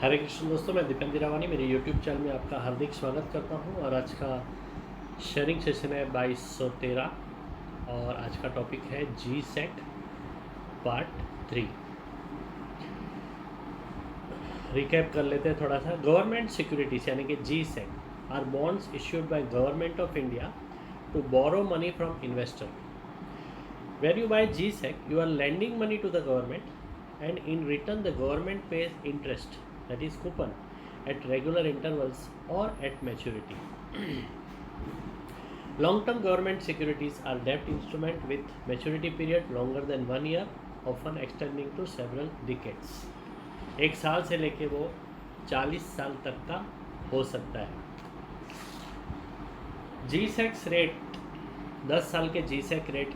हरे कृष्ण दोस्तों, मैं दीपेंद्र रावानी मेरे यूट्यूब चैनल में आपका हार्दिक स्वागत करता हूं। और आज का शेयरिंग सेशन है 2213 और आज का टॉपिक है जी सेक पार्ट 3। रिकैप कर लेते हैं थोड़ा सा। गवर्नमेंट सिक्योरिटीज यानी कि G sec or bonds issued by government of India to borrow money from investor. When you buy GSEC, you are lending money to the government, and in return, the government pays interest, that is coupon, at regular intervals or at maturity. Long-term government securities are debt instrument with maturity period longer than 1 year, often extending to several decades. एक साल से लेके वो 40 साल तक का हो सकता है। GSEC रेट 10 साल के GSEC रेट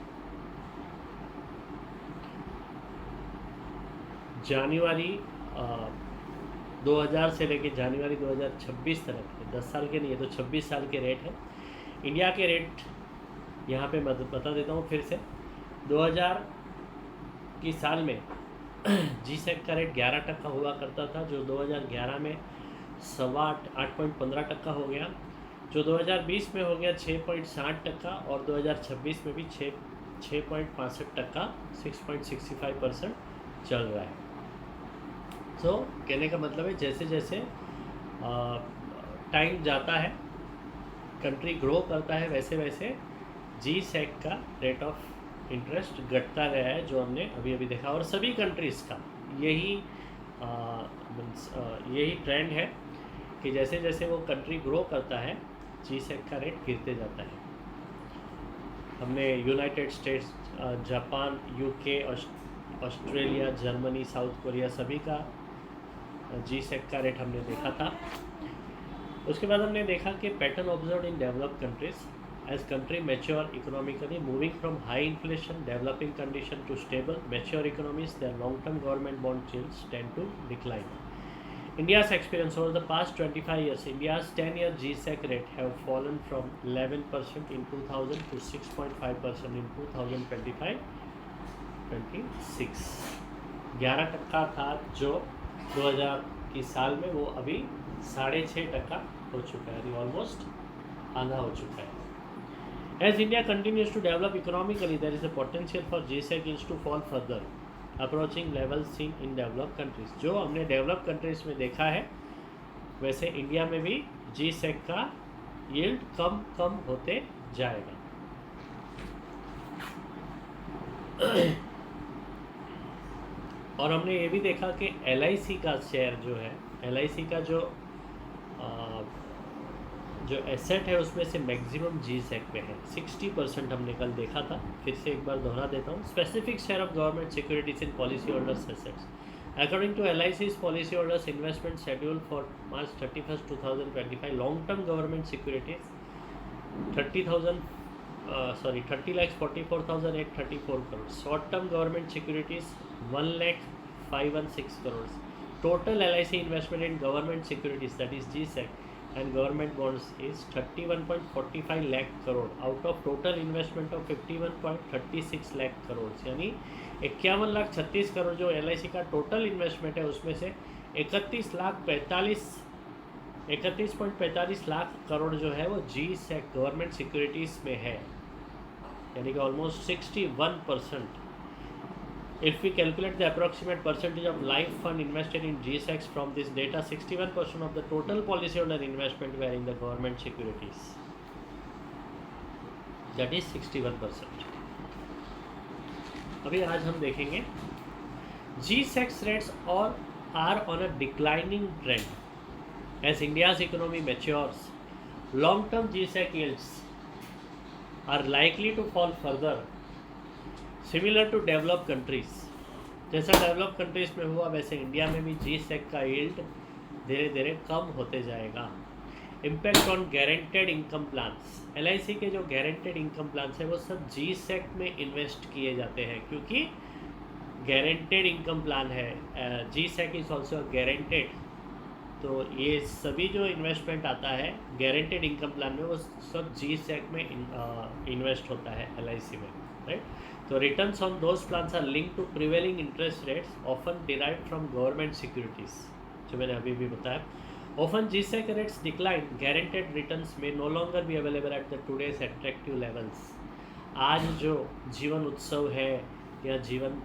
जनवरी 2000 से लेके जनवरी 2026 तक है। 10 साल के नहीं है तो 26 साल के रेट है। इंडिया के रेट यहाँ पे मैं बता देता हूँ फिर से। 2000 की साल में GSEC का रेट 11% हुआ करता था, जो 2011 में 8.15% हो गया, जो 2020 में हो गया 6.60% और 2026 में भी 6.65%, 6.65% चल रहा है। तो कहने का मतलब है जैसे जैसे टाइम जाता है, कंट्री ग्रो करता है, वैसे वैसे GSEC का रेट ऑफ इंटरेस्ट घटता रहा है, जो हमने अभी अभी देखा। और सभी कंट्रीज़ का यही ट्रेंड है कि जैसे जैसे वो कंट्री ग्रो करता है GSEC का रेट गिरते जाता है। हमने United states, Japan, UK, Australia, Germany, south Korea सभी का GSEC का रेट हमने देखा था। उसके बाद हमने देखा कि pattern observe in developed countries as country mature economically, moving from high inflation developing condition to stable mature economies, there long term government bond yields tend to decline. India's experience over the past 25 years, India's 10-year GSEC rate have fallen from 11% in 2000 to 6.5% in 2025-26। 11% था जो 2000 की साल में, वो अभी 6.5% हो चुका है, ऑलमोस्ट आधा हो चुका है। As India continues to develop economically, there is a potential for GSEC yields to fall further, approaching levels seen in developed countries. जो हमने डेवलप्ड कंट्रीज में देखा है, वैसे इंडिया में भी GSEC का यील्ड कम कम होते जाएगा। और हमने ये भी देखा कि LIC का शेयर जो है, LIC का जो एसेट है उसमें से मैक्सिमम GSEC में है, 60% हमने कल देखा था। फिर से एक बार दोहरा देता हूँ। Specific share of government securities in policy holders assets according to LIC's policy holders investment schedule for March 31, 2025, long term government securities 30,44,834 crores, short term government securities 1,516 crores. Total LIC investment in government securities, that is GSEC, and government bonds is 31.45 lakh crore out of total investment of 51.36 lakh crores, यानी 51,36,00,000 करोड़ जो LIC का total investment है, उसमें से 31.45 लाख करोड़ जो है वो GSEC government securities में है, यानी कि almost 61%। If we calculate the approximate percentage of life fund invested in GSECs from this data, 61% of the total policyholder investment were in the government securities. That is 61%. अभी आज हम देखेंगे GSEC rates और are on a declining trend as India's economy matures. Long-term GSEC yields are likely to fall further, similar to developed countries. जैसा developed countries में हुआ वैसे India में भी GSEC का यील्ड धीरे धीरे कम होते जाएगा। Impact on guaranteed income plans, LIC के जो गारंटेड इनकम प्लान्स है वो सब GSEC में इन्वेस्ट किए जाते हैं, क्योंकि गारंटेड इनकम प्लान है। GSEC इज़ ऑल्सो गारंटेड, तो ये सभी जो इन्वेस्टमेंट आता है गारंटेड इनकम प्लान में, वो सब GSEC में इन्वेस्ट होता है LIC में, right. So returns on those plans are linked to prevailing interest rates, often derived from government securities. जो मैंने अभी भी बताया। Often GSEC rates decline, guaranteed returns may no longer be available at the today's attractive levels. आज जो जीवन उत्सव है या जीवन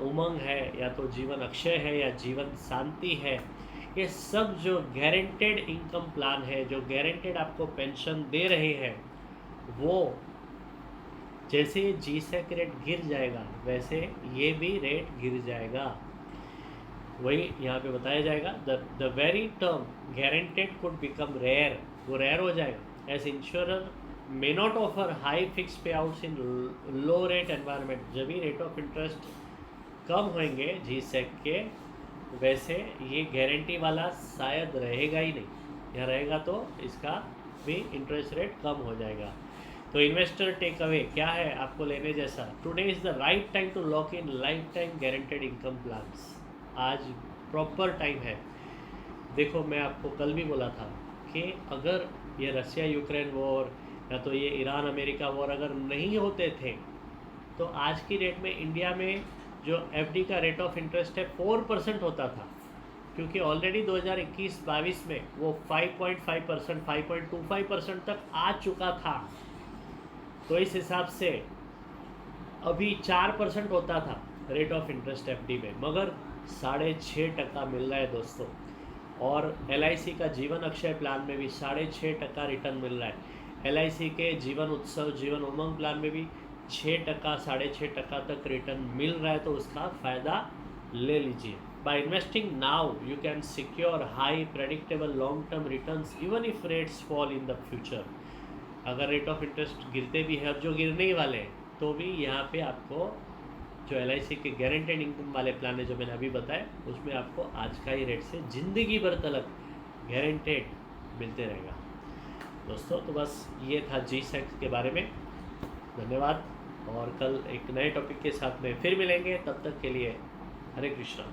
उमंग है या तो जीवन अक्षय है या जीवन शांति है, ये सब जो गारंटेड इनकम प्लान है, जो गारंटेड आपको पेंशन दे रहे हैं, वो जैसे GSEC रेट गिर जाएगा वैसे ये भी रेट गिर जाएगा। वही यहाँ पे बताया जाएगा, the very term guaranteed could become rare, वो रेयर हो जाएगा। As insurer may not offer high fix payouts in low rate environment. जब भी रेट ऑफ इंटरेस्ट कम होंगे GSEC के, वैसे ये गारंटी वाला शायद रहेगा ही नहीं, या रहेगा तो इसका भी इंटरेस्ट रेट कम हो जाएगा। तो इन्वेस्टर टेक अवे क्या है आपको लेने जैसा? Today is the right time to lock in life time guaranteed income plans. आज प्रॉपर टाइम है। देखो मैं आपको कल भी बोला था कि अगर ये रसिया यूक्रेन वॉर या तो ये ईरान अमेरिका वॉर अगर नहीं होते थे तो आज की डेट में इंडिया में जो FD का रेट ऑफ इंटरेस्ट है 4% होता था, क्योंकि ऑलरेडी 2021-22 में वो 5.5%, 5.25% तक आ चुका था। तो इस हिसाब से अभी 4% होता था रेट ऑफ इंटरेस्ट FD में, मगर 6.5% मिल रहा है दोस्तों। और LIC का जीवन अक्षय प्लान में भी 6.5% रिटर्न मिल रहा है। LIC के जीवन उत्सव जीवन उमंग प्लान में भी 6%, 6.5% तक रिटर्न मिल रहा है, तो उसका फ़ायदा ले लीजिए। By investing now you can secure high predictable long term returns even if rates fall in the future. अगर रेट ऑफ इंटरेस्ट गिरते भी हैं, जो गिरने ही वाले हैं, तो भी यहाँ पे आपको जो LIC के गारंटेड इनकम वाले प्लान है जो मैंने अभी बताया, उसमें आपको आज का ही रेट से ज़िंदगी भर तक गारंटेड मिलते रहेगा दोस्तों। तो बस ये था GSEC के बारे में। धन्यवाद, और कल एक नए टॉपिक के साथ में फिर मिलेंगे। तब तक के लिए हरे कृष्णा।